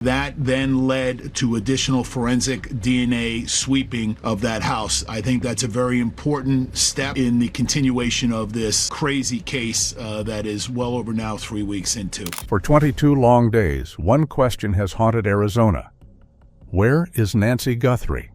That then led to additional forensic DNA sweeping of that house. I think that's a very important step in the continuation of this crazy case that is well over now 3 weeks into. For 22 long days, one question has haunted Arizona. Where is Nancy Guthrie?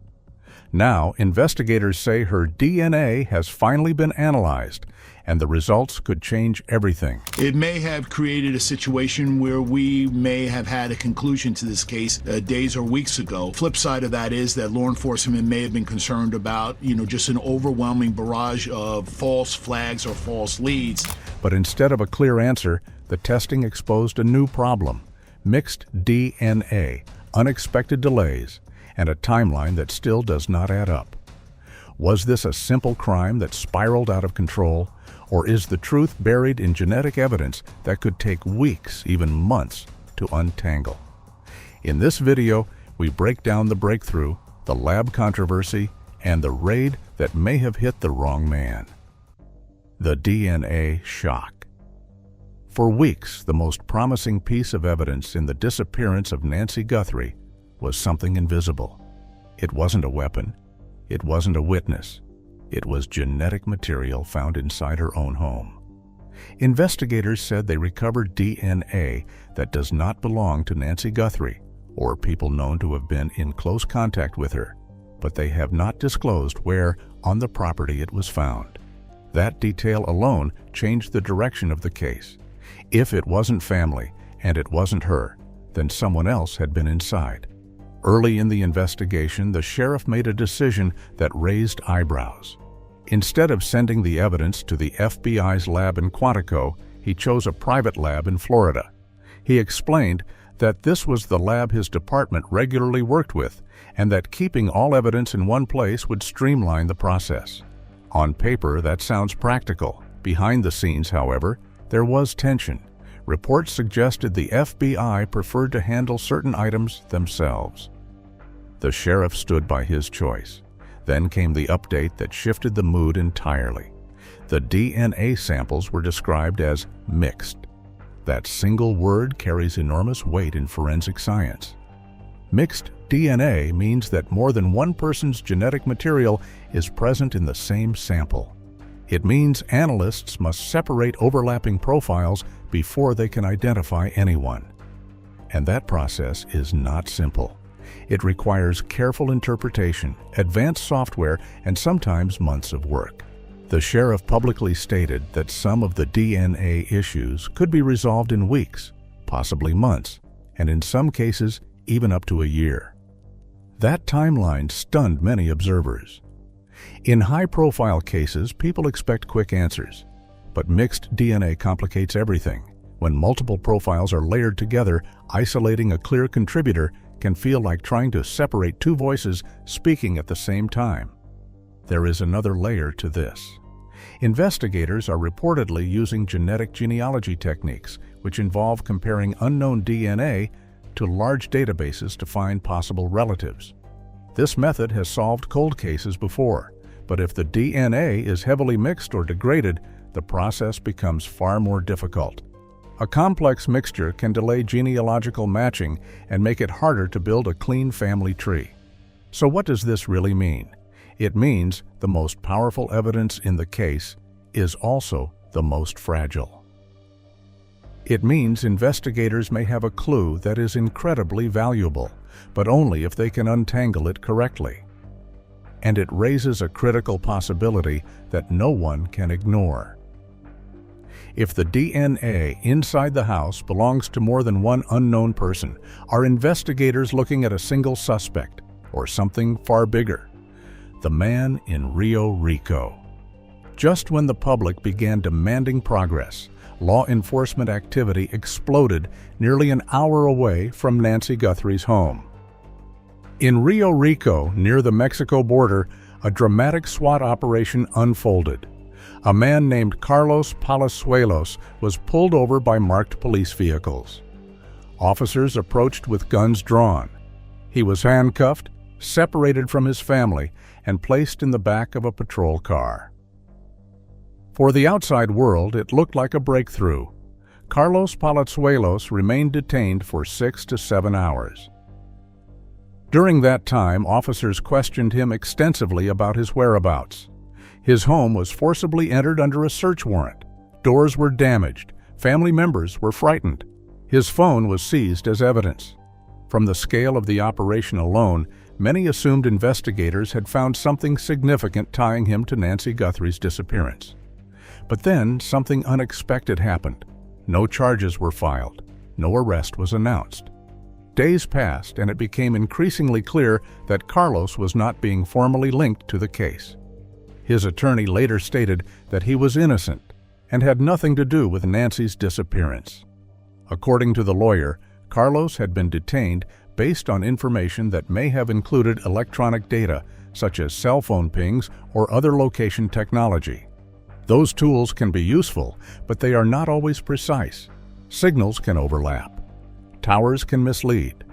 Now, investigators say her DNA has finally been analyzed, and the results could change everything. It may have created a situation where we may have had a conclusion to this case days or weeks ago. Flip side of that is that law enforcement may have been concerned about, just an overwhelming barrage of false flags or false leads. But instead of a clear answer, the testing exposed a new problem: mixed DNA, unexpected delays, and a timeline that still does not add up. Was this a simple crime that spiraled out of control, or is the truth buried in genetic evidence that could take weeks, even months, to untangle? In this video, we break down the breakthrough, the lab controversy, and the raid that may have hit the wrong man. The DNA shock. For weeks, the most promising piece of evidence in the disappearance of Nancy Guthrie was something invisible. It wasn't a weapon. It wasn't a witness. It was genetic material found inside her own home. Investigators said they recovered DNA that does not belong to Nancy Guthrie or people known to have been in close contact with her, but they have not disclosed where on the property it was found. That detail alone changed the direction of the case. If it wasn't family and it wasn't her, then someone else had been inside. Early in the investigation, the sheriff made a decision that raised eyebrows. Instead of sending the evidence to the FBI's lab in Quantico, he chose a private lab in Florida. He explained that this was the lab his department regularly worked with, and that keeping all evidence in one place would streamline the process. On paper, that sounds practical. Behind the scenes, however, there was tension. Reports suggested the FBI preferred to handle certain items themselves. The sheriff stood by his choice. Then came the update that shifted the mood entirely. The DNA samples were described as mixed. That single word carries enormous weight in forensic science. Mixed DNA means that more than one person's genetic material is present in the same sample. It means analysts must separate overlapping profiles before they can identify anyone. And that process is not simple. It requires careful interpretation, advanced software, and sometimes months of work. The sheriff publicly stated that some of the DNA issues could be resolved in weeks, possibly months, and in some cases, even up to a year. That timeline stunned many observers. In high-profile cases, people expect quick answers, but mixed DNA complicates everything. When multiple profiles are layered together, isolating a clear contributor can feel like trying to separate two voices speaking at the same time. There is another layer to this. Investigators are reportedly using genetic genealogy techniques, which involve comparing unknown DNA to large databases to find possible relatives. This method has solved cold cases before, but if the DNA is heavily mixed or degraded, the process becomes far more difficult. A complex mixture can delay genealogical matching and make it harder to build a clean family tree. So what does this really mean? It means the most powerful evidence in the case is also the most fragile. It means investigators may have a clue that is incredibly valuable, but only if they can untangle it correctly. And it raises a critical possibility that no one can ignore. If the DNA inside the house belongs to more than one unknown person, are investigators looking at a single suspect or something far bigger? The man in Rio Rico. Just when the public began demanding progress, law enforcement activity exploded nearly an hour away from Nancy Guthrie's home. In Rio Rico, near the Mexico border, a dramatic SWAT operation unfolded. A man named Carlos Palazuelos was pulled over by marked police vehicles. Officers approached with guns drawn. He was handcuffed, separated from his family, and placed in the back of a patrol car. For the outside world, it looked like a breakthrough. Carlos Palazuelos remained detained for 6 to 7 hours. During that time, officers questioned him extensively about his whereabouts. His home was forcibly entered under a search warrant. Doors were damaged. Family members were frightened. His phone was seized as evidence. From the scale of the operation alone, many assumed investigators had found something significant tying him to Nancy Guthrie's disappearance. But then something unexpected happened. No charges were filed. No arrest was announced. Days passed, and it became increasingly clear that Carlos was not being formally linked to the case. His attorney later stated that he was innocent and had nothing to do with Nancy's disappearance. According to the lawyer, Carlos had been detained based on information that may have included electronic data, such as cell phone pings or other location technology. Those tools can be useful, but they are not always precise. Signals can overlap. Towers can mislead.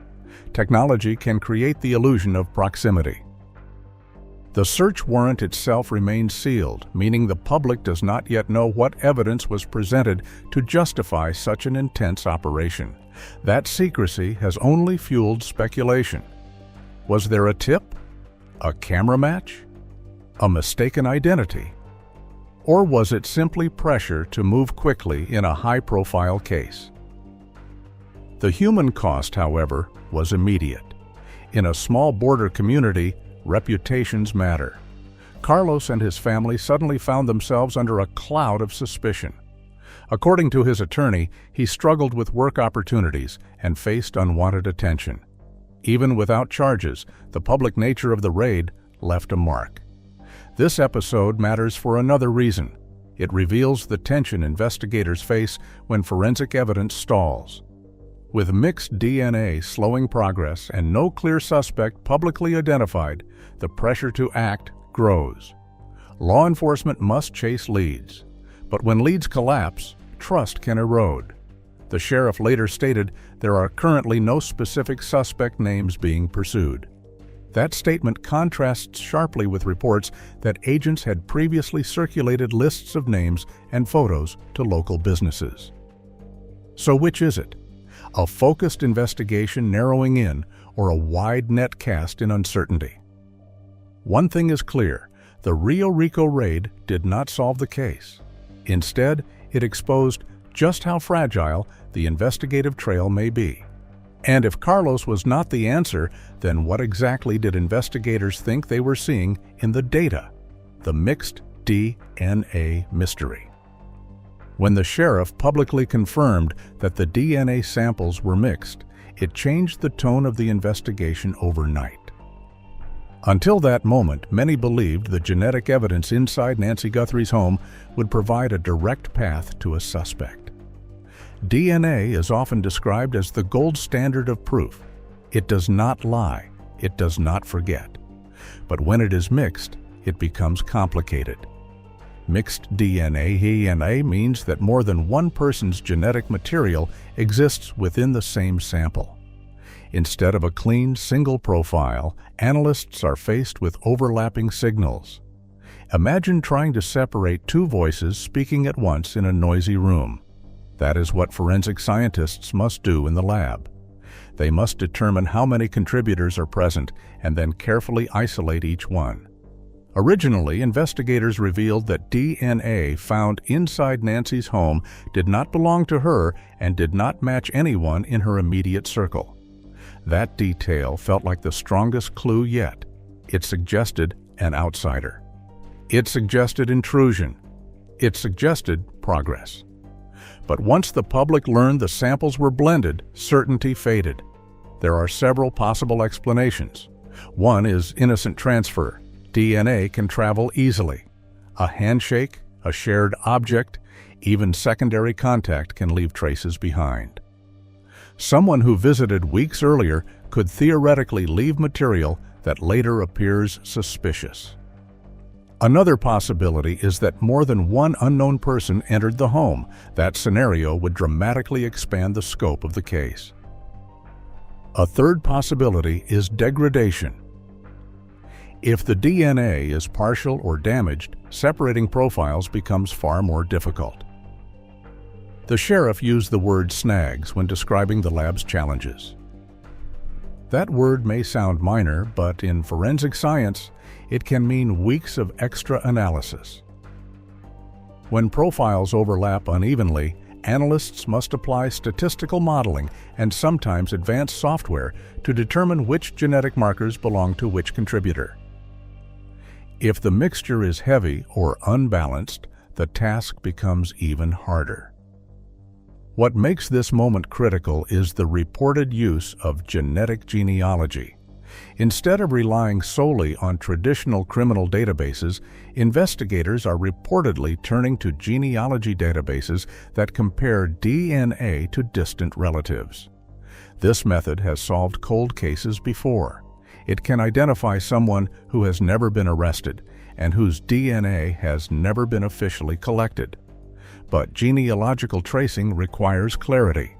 Technology can create the illusion of proximity. The search warrant itself remains sealed, meaning the public does not yet know what evidence was presented to justify such an intense operation. That secrecy has only fueled speculation. Was there a tip? A camera match? A mistaken identity? Or was it simply pressure to move quickly in a high-profile case? The human cost, however, was immediate. In a small border community, reputations matter. Carlos and his family suddenly found themselves under a cloud of suspicion. According to his attorney, he struggled with work opportunities and faced unwanted attention. Even without charges, the public nature of the raid left a mark. This episode matters for another reason. It reveals the tension investigators face when forensic evidence stalls. With mixed DNA slowing progress and no clear suspect publicly identified, the pressure to act grows. Law enforcement must chase leads. But when leads collapse, trust can erode. The sheriff later stated there are currently no specific suspect names being pursued. That statement contrasts sharply with reports that agents had previously circulated lists of names and photos to local businesses. So which is it? A focused investigation narrowing in, or a wide net cast in uncertainty? One thing is clear: the Rio Rico raid did not solve the case. Instead, it exposed just how fragile the investigative trail may be. And if Carlos was not the answer, then what exactly did investigators think they were seeing in the data? The mixed DNA mystery. When the sheriff publicly confirmed that the DNA samples were mixed, it changed the tone of the investigation overnight. Until that moment, many believed the genetic evidence inside Nancy Guthrie's home would provide a direct path to a suspect. DNA is often described as the gold standard of proof. It does not lie. It does not forget. But when it is mixed, it becomes complicated. Mixed DNA means that more than one person's genetic material exists within the same sample. Instead of a clean, single profile, analysts are faced with overlapping signals. Imagine trying to separate two voices speaking at once in a noisy room. That is what forensic scientists must do in the lab. They must determine how many contributors are present and then carefully isolate each one. Originally, investigators revealed that DNA found inside Nancy's home did not belong to her and did not match anyone in her immediate circle. That detail felt like the strongest clue yet. It suggested an outsider. It suggested intrusion. It suggested progress. But once the public learned the samples were blended, certainty faded. There are several possible explanations. One is innocent transfer. DNA can travel easily. A handshake, a shared object, even secondary contact can leave traces behind. Someone who visited weeks earlier could theoretically leave material that later appears suspicious. Another possibility is that more than one unknown person entered the home. That scenario would dramatically expand the scope of the case. A third possibility is degradation. If the DNA is partial or damaged, separating profiles becomes far more difficult. The sheriff used the word snags when describing the lab's challenges. That word may sound minor, but in forensic science, it can mean weeks of extra analysis. When profiles overlap unevenly, analysts must apply statistical modeling and sometimes advanced software to determine which genetic markers belong to which contributor. If the mixture is heavy or unbalanced, the task becomes even harder. What makes this moment critical is the reported use of genetic genealogy. Instead of relying solely on traditional criminal databases, investigators are reportedly turning to genealogy databases that compare DNA to distant relatives. This method has solved cold cases before. It can identify someone who has never been arrested and whose DNA has never been officially collected. But genealogical tracing requires clarity.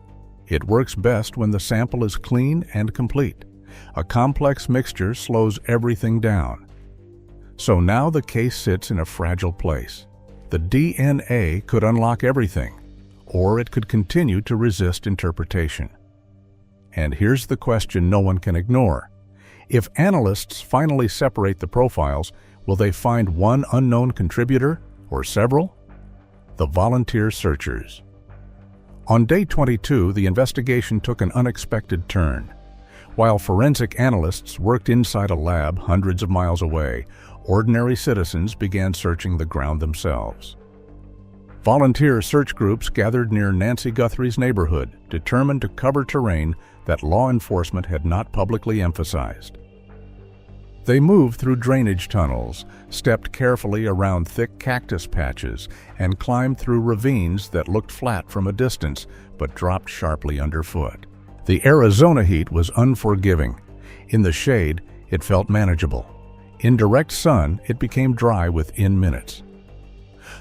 It works best when the sample is clean and complete. A complex mixture slows everything down. So now the case sits in a fragile place. The DNA could unlock everything, or it could continue to resist interpretation. And here's the question no one can ignore. If analysts finally separate the profiles, will they find one unknown contributor or several? The volunteer searchers. On day 22, the investigation took an unexpected turn. While forensic analysts worked inside a lab hundreds of miles away, ordinary citizens began searching the ground themselves. Volunteer search groups gathered near Nancy Guthrie's neighborhood, determined to cover terrain that law enforcement had not publicly emphasized. They moved through drainage tunnels, stepped carefully around thick cactus patches, and climbed through ravines that looked flat from a distance but dropped sharply underfoot. The Arizona heat was unforgiving. In the shade, it felt manageable. In direct sun, it became dry within minutes.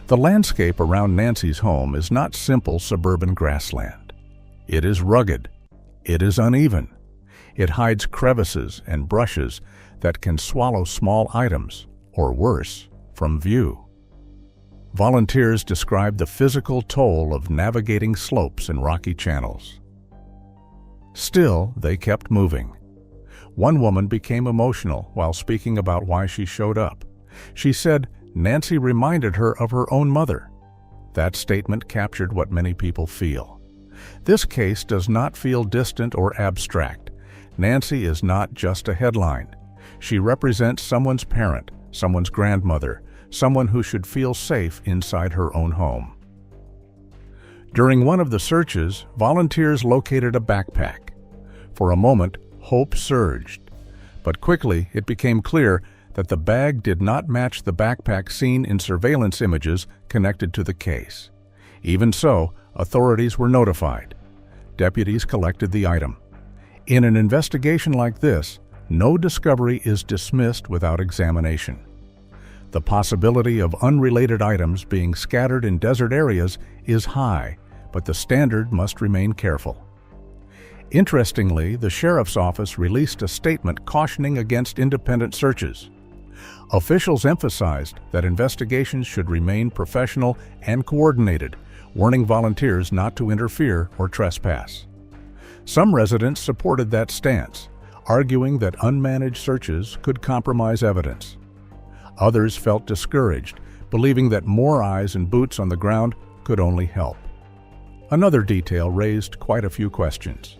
The landscape around Nancy's home is not simple suburban grassland. It is rugged. It is uneven. It hides crevices and brushes that can swallow small items, or worse, from view. Volunteers described the physical toll of navigating slopes and rocky channels. Still, they kept moving. One woman became emotional while speaking about why she showed up. She said Nancy reminded her of her own mother. That statement captured what many people feel. This case does not feel distant or abstract. Nancy is not just a headline. She represents someone's parent, someone's grandmother, someone who should feel safe inside her own home. During one of the searches, volunteers located a backpack. For a moment, hope surged. But quickly, it became clear that the bag did not match the backpack seen in surveillance images connected to the case. Even so, authorities were notified. Deputies collected the item. In an investigation like this, no discovery is dismissed without examination. The possibility of unrelated items being scattered in desert areas is high, but the standard must remain careful. Interestingly, the sheriff's office released a statement cautioning against independent searches. Officials emphasized that investigations should remain professional and coordinated, warning volunteers not to interfere or trespass. Some residents supported that stance, arguing that unmanaged searches could compromise evidence. Others felt discouraged, believing that more eyes and boots on the ground could only help. Another detail raised quite a few questions.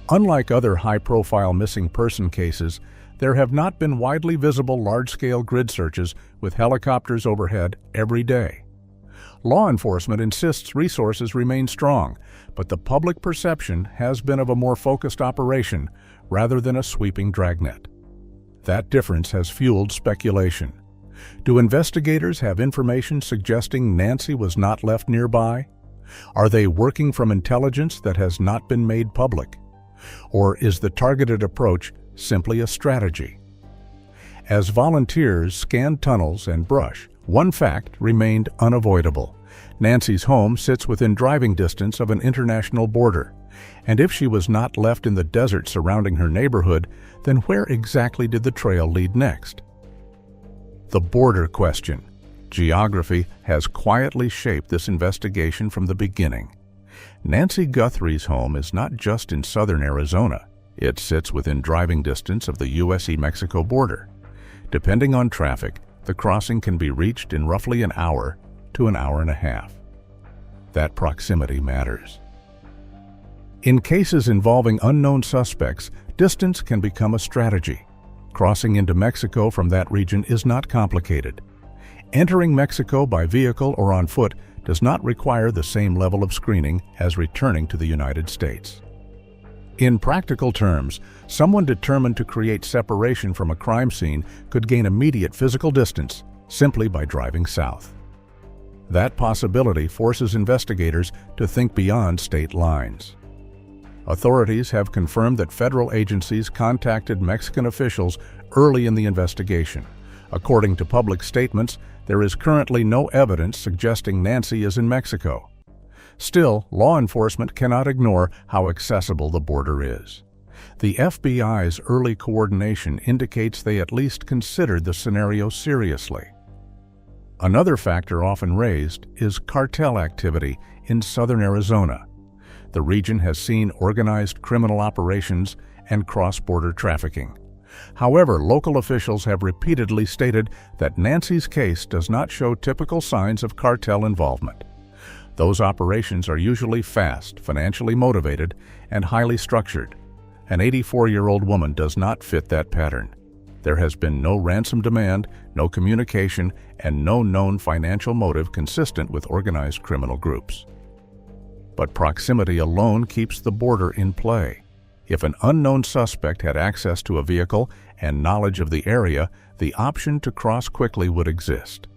Unlike other high-profile missing person cases, there have not been widely visible large-scale grid searches with helicopters overhead every day. Law enforcement insists resources remain strong, but the public perception has been of a more focused operation rather than a sweeping dragnet. That difference has fueled speculation. Do investigators have information suggesting Nancy was not left nearby? Are they working from intelligence that has not been made public? Or is the targeted approach simply a strategy? As volunteers scanned tunnels and brush, one fact remained unavoidable. Nancy's home sits within driving distance of an international border, and if she was not left in the desert surrounding her neighborhood, then where exactly did the trail lead next? The border question. Geography has quietly shaped this investigation from the beginning. Nancy Guthrie's home is not just in southern Arizona. It sits within driving distance of the U.S.-Mexico border. Depending on traffic, the crossing can be reached in roughly an hour to an hour and a half. That proximity matters. In cases involving unknown suspects, distance can become a strategy. Crossing into Mexico from that region is not complicated. Entering Mexico by vehicle or on foot does not require the same level of screening as returning to the United States. In practical terms, someone determined to create separation from a crime scene could gain immediate physical distance simply by driving south. That possibility forces investigators to think beyond state lines. Authorities have confirmed that federal agencies contacted Mexican officials early in the investigation. According to public statements, there is currently no evidence suggesting Nancy is in Mexico. Still, law enforcement cannot ignore how accessible the border is. The FBI's early coordination indicates they at least considered the scenario seriously. Another factor often raised is cartel activity in southern Arizona. The region has seen organized criminal operations and cross-border trafficking. However, local officials have repeatedly stated that Nancy's case does not show typical signs of cartel involvement. Those operations are usually fast, financially motivated, and highly structured. An 84-year-old woman does not fit that pattern. There has been no ransom demand, no communication, and no known financial motive consistent with organized criminal groups. But proximity alone keeps the border in play. If an unknown suspect had access to a vehicle and knowledge of the area, the option to cross quickly would exist.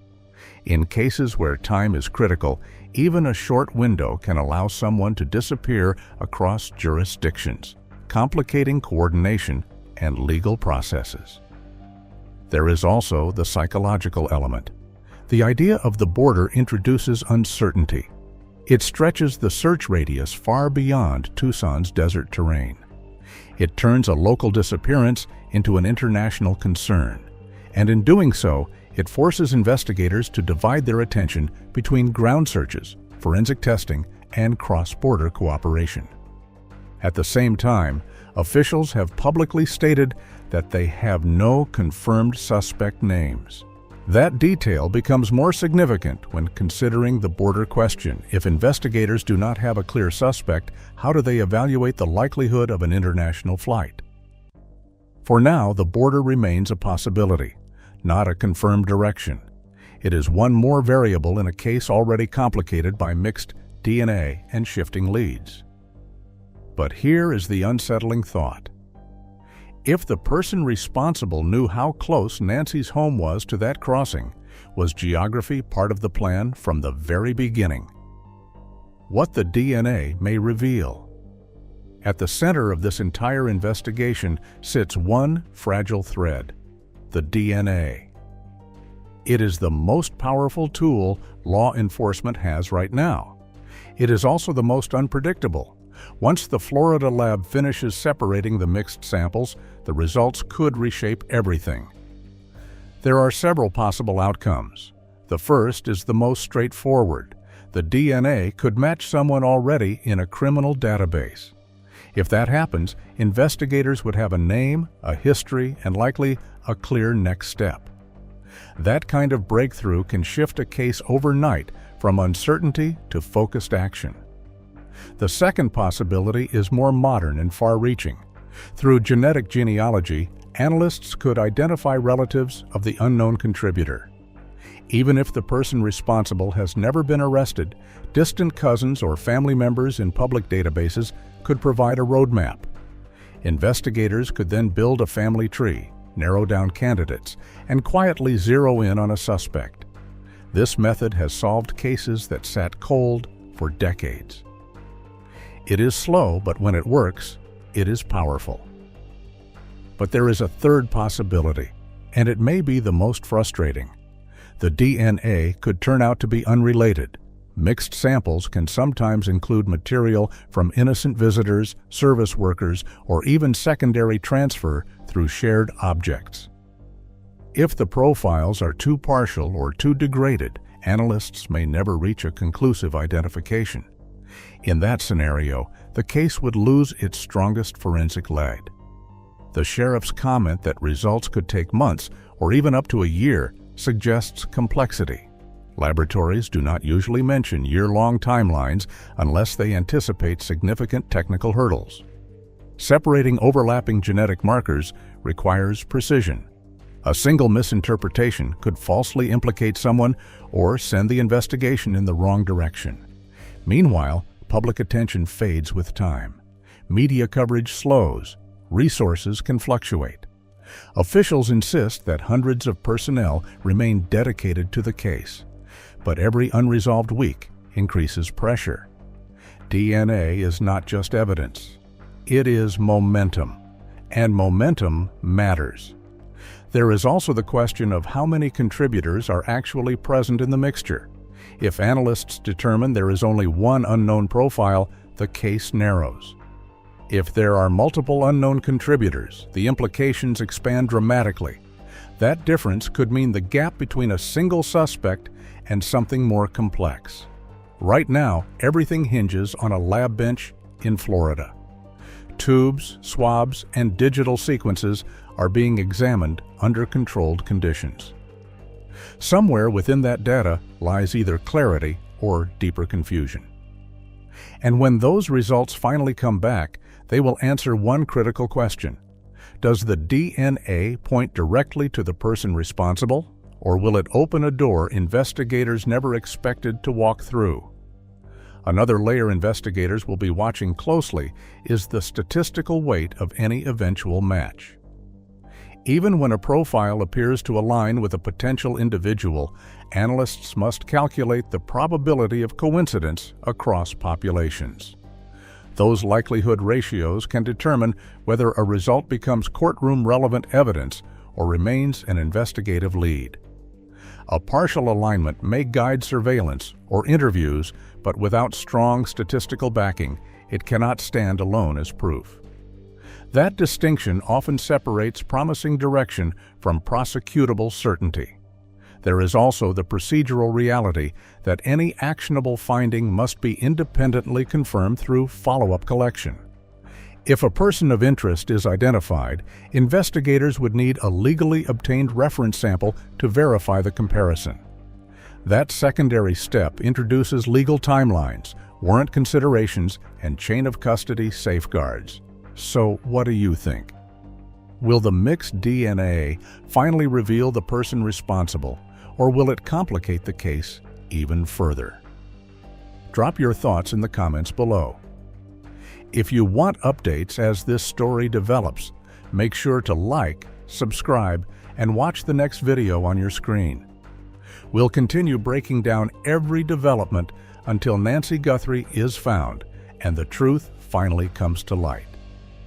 In cases where time is critical, even a short window can allow someone to disappear across jurisdictions, complicating coordination and legal processes. There is also the psychological element. The idea of the border introduces uncertainty. It stretches the search radius far beyond Tucson's desert terrain. It turns a local disappearance into an international concern, and in doing so, it forces investigators to divide their attention between ground searches, forensic testing, and cross-border cooperation. At the same time, officials have publicly stated that they have no confirmed suspect names. That detail becomes more significant when considering the border question. If investigators do not have a clear suspect, how do they evaluate the likelihood of an international flight? For now, the border remains a possibility, not a confirmed direction. It is one more variable in a case already complicated by mixed DNA and shifting leads. But here is the unsettling thought. If the person responsible knew how close Nancy's home was to that crossing, was geography part of the plan from the very beginning? What the DNA may reveal. At the center of this entire investigation sits one fragile thread: the DNA. It is the most powerful tool law enforcement has right now. It is also the most unpredictable. Once the Florida lab finishes separating the mixed samples, the results could reshape everything. There are several possible outcomes. The first is the most straightforward. The DNA could match someone already in a criminal database. If that happens, investigators would have a name, a history, and likely a clear next step. That kind of breakthrough can shift a case overnight from uncertainty to focused action. The second possibility is more modern and far-reaching. Through genetic genealogy, analysts could identify relatives of the unknown contributor. Even if the person responsible has never been arrested, distant cousins or family members in public databases could provide a roadmap. Investigators could then build a family tree, narrow down candidates, and quietly zero in on a suspect. This method has solved cases that sat cold for decades. It is slow, but when it works, it is powerful. But there is a third possibility, and it may be the most frustrating. The DNA could turn out to be unrelated. Mixed samples can sometimes include material from innocent visitors, service workers, or even secondary transfer through shared objects. If the profiles are too partial or too degraded, analysts may never reach a conclusive identification. In that scenario, the case would lose its strongest forensic lead. The sheriff's comment that results could take months or even up to a year suggests complexity. Laboratories do not usually mention year-long timelines unless they anticipate significant technical hurdles. Separating overlapping genetic markers requires precision. A single misinterpretation could falsely implicate someone or send the investigation in the wrong direction. Meanwhile, public attention fades with time. Media coverage slows. Resources can fluctuate. Officials insist that hundreds of personnel remain dedicated to the case, but every unresolved week increases pressure. DNA is not just evidence. It is momentum, and momentum matters. There is also the question of how many contributors are actually present in the mixture. If analysts determine there is only one unknown profile, the case narrows. If there are multiple unknown contributors, the implications expand dramatically. That difference could mean the gap between a single suspect and something more complex. Right now, everything hinges on a lab bench in Florida. Tubes, swabs, and digital sequences are being examined under controlled conditions. Somewhere within that data lies either clarity or deeper confusion. And when those results finally come back, they will answer one critical question. Does the DNA point directly to the person responsible, or will it open a door investigators never expected to walk through? Another layer investigators will be watching closely is the statistical weight of any eventual match. Even when a profile appears to align with a potential individual, analysts must calculate the probability of coincidence across populations. Those likelihood ratios can determine whether a result becomes courtroom-relevant evidence or remains an investigative lead. A partial alignment may guide surveillance or interviews, but without strong statistical backing, it cannot stand alone as proof. That distinction often separates promising direction from prosecutable certainty. There is also the procedural reality that any actionable finding must be independently confirmed through follow-up collection. If a person of interest is identified, investigators would need a legally obtained reference sample to verify the comparison. That secondary step introduces legal timelines, warrant considerations, and chain of custody safeguards. So, what do you think? Will the mixed DNA finally reveal the person responsible, or will it complicate the case even further? Drop your thoughts in the comments below. If you want updates as this story develops, make sure to like, subscribe, and watch the next video on your screen. We'll continue breaking down every development until Nancy Guthrie is found and the truth finally comes to light.